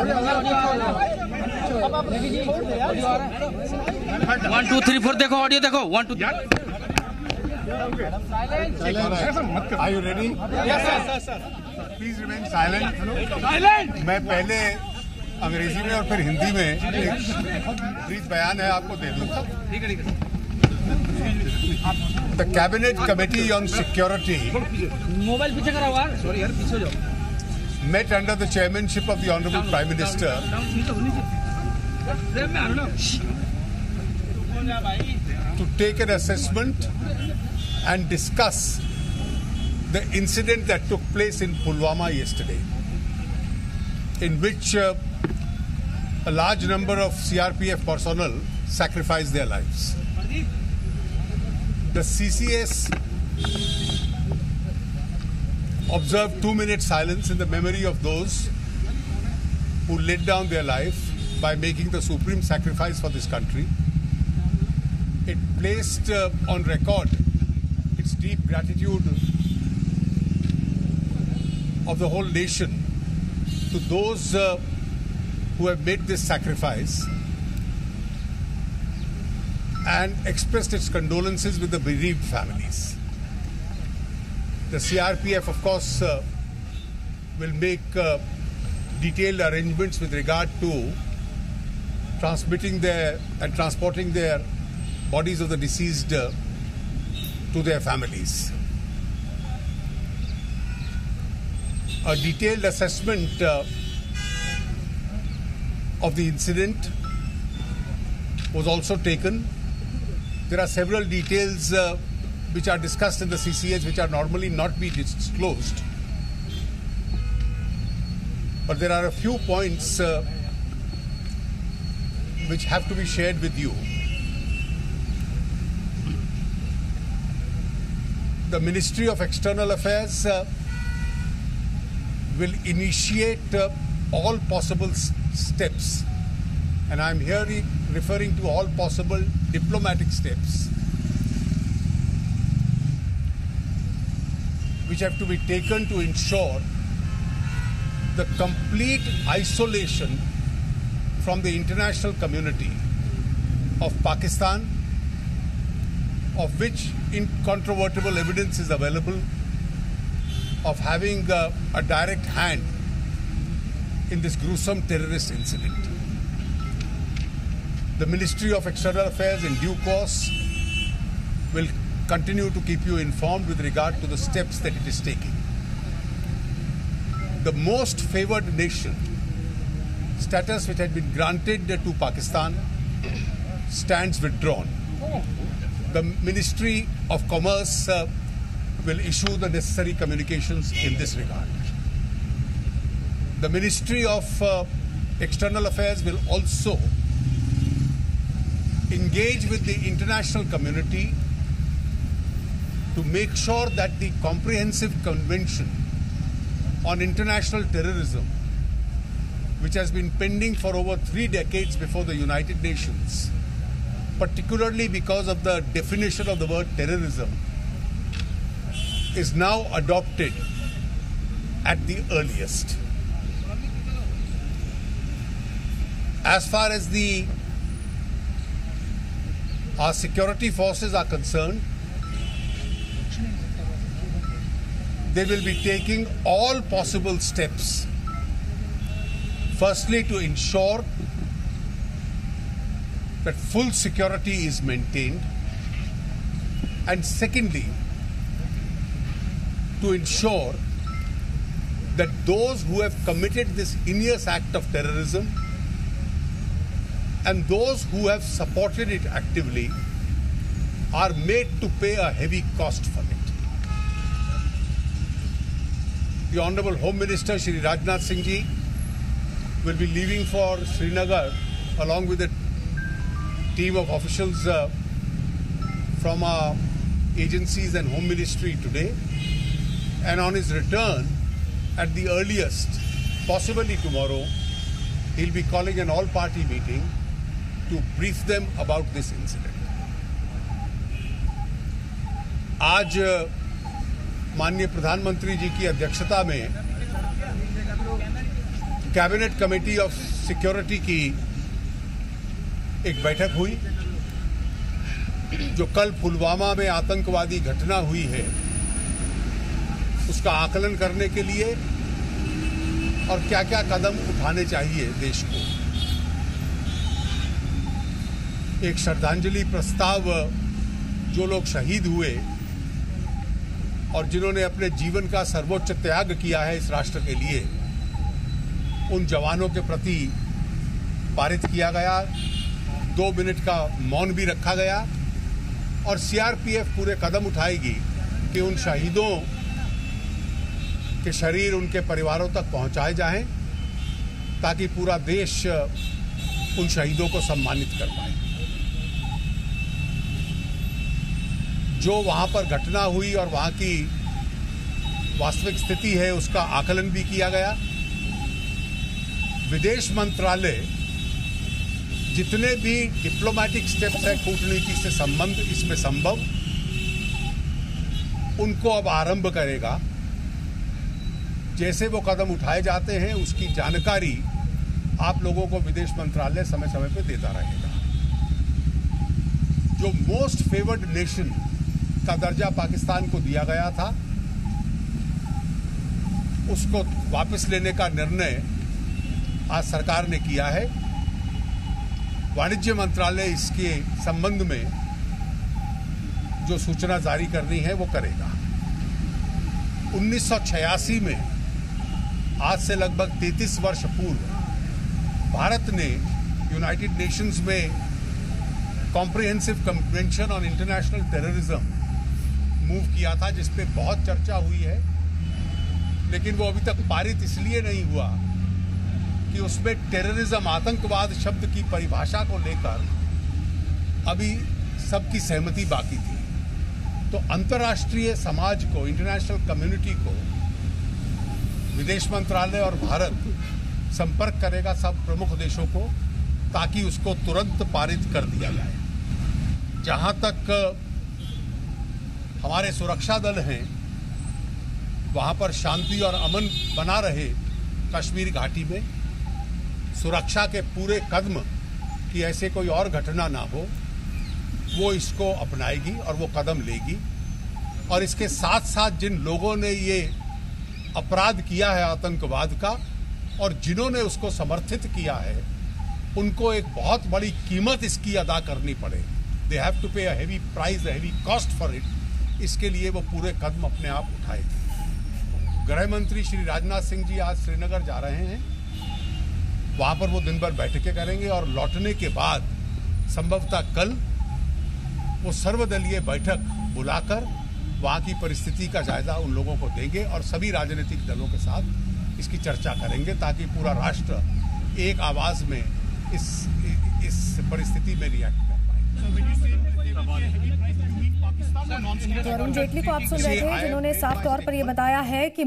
1 2 3 4 देखो, ऑडियो देखो, 1 2 Are you ready? Yes, sir. Please remain silent. मैं पहले अंग्रेजी में और फिर हिंदी में एक ब्रीफ बयान है आपको दे दूँ। The Cabinet Committee on Security mobile पीछे करा हुआ, सॉरी यार, पीछे जाओ, met under the chairmanship of the Honorable Prime Minister to take an assessment and discuss the incident that took place in Pulwama yesterday, in which a large number of CRPF personnel sacrificed their lives. The CCS observed 2-minute silence in the memory of those who laid down their life by making the supreme sacrifice for this country. It placed on record its deep gratitude of the whole nation to those who have made this sacrifice, and expressed its condolences with the bereaved families. The CRPF, of course, will make detailed arrangements with regard to transmitting and transporting their bodies of the deceased to their families. A detailed assessment of the incident was also taken. There are several details which are discussed in the CCS which are normally not be disclosed. But there are a few points which have to be shared with you. The Ministry of External Affairs will initiate all possible steps, and I am here referring to all possible diplomatic steps which have to be taken to ensure the complete isolation from the international community of Pakistan, of which incontrovertible evidence is available of having a direct hand in this gruesome terrorist incident. The Ministry of External Affairs in due course will continue to keep you informed with regard to the steps that it is taking. The most favored nation status which had been granted to Pakistan stands withdrawn. The Ministry of Commerce will issue the necessary communications in this regard. The Ministry of External Affairs will also engage with the international community to make sure that the comprehensive convention on international terrorism, which has been pending for over 3 decades before the United Nations, particularly because of the definition of the word terrorism, is now adopted at the earliest. As far as our security forces are concerned, they will be taking all possible steps. Firstly, to ensure that full security is maintained, and secondly, to ensure that those who have committed this heinous act of terrorism and those who have supported it actively are made to pay a heavy cost for it. The Honorable Home Minister Shri Rajnath Singh Ji will be leaving for Srinagar along with a team of officials from our agencies and Home Ministry today, and on his return at the earliest, possibly tomorrow, he'll be calling an all-party meeting to brief them about this incident. आज माननीय प्रधानमंत्री जी की अध्यक्षता में cabinet committee of security की एक बैठक हुई जो कल पुलवामा में आतंकवादी घटना हुई है उसका आकलन करने के लिए और क्या क्या कदम उठाने चाहिए देश को। एक श्रद्धांजलि प्रस्ताव जो लोग शहीद हुए और जिन्होंने अपने जीवन का सर्वोच्च त्याग किया है इस राष्ट्र के लिए, उन जवानों के प्रति पारित किया गया। 2 मिनट का मौन भी रखा गया और सीआरपीएफ पूरे कदम उठाएगी कि उन शहीदों के शरीर उनके परिवारों तक पहुंचाए जाएं ताकि पूरा देश उन शहीदों को सम्मानित कर पाए। जो वहां पर घटना हुई और वहां की वास्तविक स्थिति है उसका आकलन भी किया गया। विदेश मंत्रालय जितने भी डिप्लोमेटिक स्टेप्स है कूटनीति से संबंध इसमें संभव उनको अब आरंभ करेगा। जैसे वो कदम उठाए जाते हैं उसकी जानकारी आप लोगों को विदेश मंत्रालय समय समय पर देता रहेगा। जो मोस्ट फेवर्ड नेशन का दर्जा पाकिस्तान को दिया गया था उसको वापस लेने का निर्णय आज सरकार ने किया है। वाणिज्य मंत्रालय इसके संबंध में जो सूचना जारी करनी है वो करेगा। 1986 में आज से लगभग 33 वर्ष पूर्व भारत ने यूनाइटेड नेशंस में comprehensive convention on international terrorism move किया था जिस पे बहुत चर्चा हुई है, लेकिन वो अभी तक पारित इसलिए नहीं हुआ कि उसमें टेररिज्म आतंकवाद शब्द की परिभाषा को लेकर अभी सबकी सहमति बाकी थी। तो अंतर्राष्ट्रीय समाज को, इंटरनेशनल कम्युनिटी को विदेश मंत्रालय और भारत संपर्क करेगा सब प्रमुख देशों को ताकि उसको तुरंत पारित कर दिया जाए। जहां तक हमारे सुरक्षा दल हैं वहां पर शांति और अमन बना रहे कश्मीर घाटी में, सुरक्षा के पूरे कदम कि ऐसे कोई और घटना ना हो वो इसको अपनाएगी और वो कदम लेगी। और इसके साथ साथ जिन लोगों ने ये अपराध किया है आतंकवाद का और जिन्होंने उसको समर्थित किया है उनको एक बहुत बड़ी कीमत इसकी अदा करनी पड़े। दे हैव टू पे a heavy price, a heavy cost for it. इसके लिए वो पूरे कदम अपने आप उठाएगी। गृह मंत्री श्री राजनाथ सिंह जी आज श्रीनगर जा रहे हैं। वहां पर वो दिन भर बैठकें करेंगे और लौटने के बाद संभवतः कल वो सर्वदलीय बैठक बुलाकर वहां की परिस्थिति का जायजा उन लोगों को देंगे और सभी राजनीतिक दलों के साथ इसकी चर्चा करेंगे ताकि पूरा राष्ट्र एक आवाज में इस परिस्थिति में रिएक्ट कर पाए। अरुण जेटली को आप सुन रहे थे जिन्होंने साफ तौर पर यह बताया है कि